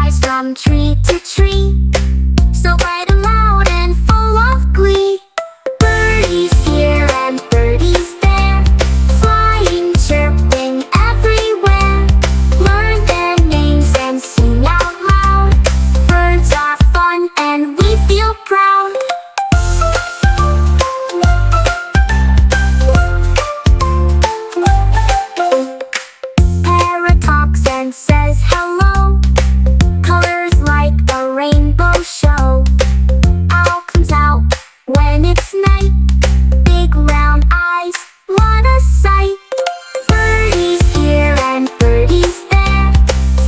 flies from tree to tree, so bright and loud and full of glee. Birdies here and birdies there, flying, chirping everywhere. Learn their names and sing out loud. Birds are fun and we feel proud. Parrot talks and says hello, colors like a rainbow show. Owl comes out when it's night, big round eyes, what a sight. Birdies here and birdies there,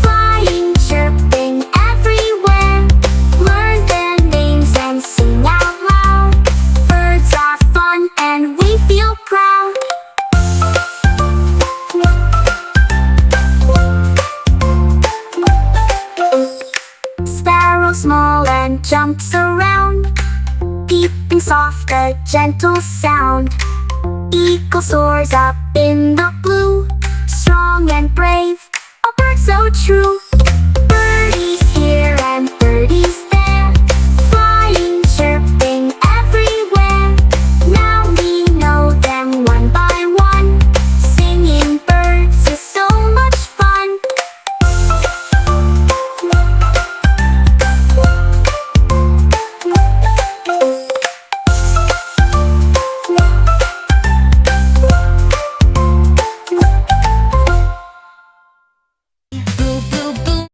flying, chirping everywhere. Learn their names and sing out loud. Birds are fun and we feel proud. Sparrow small and jumps around, peeping soft, a gentle sound. Eagle soars up in the blue, strong and brave, a bird so true.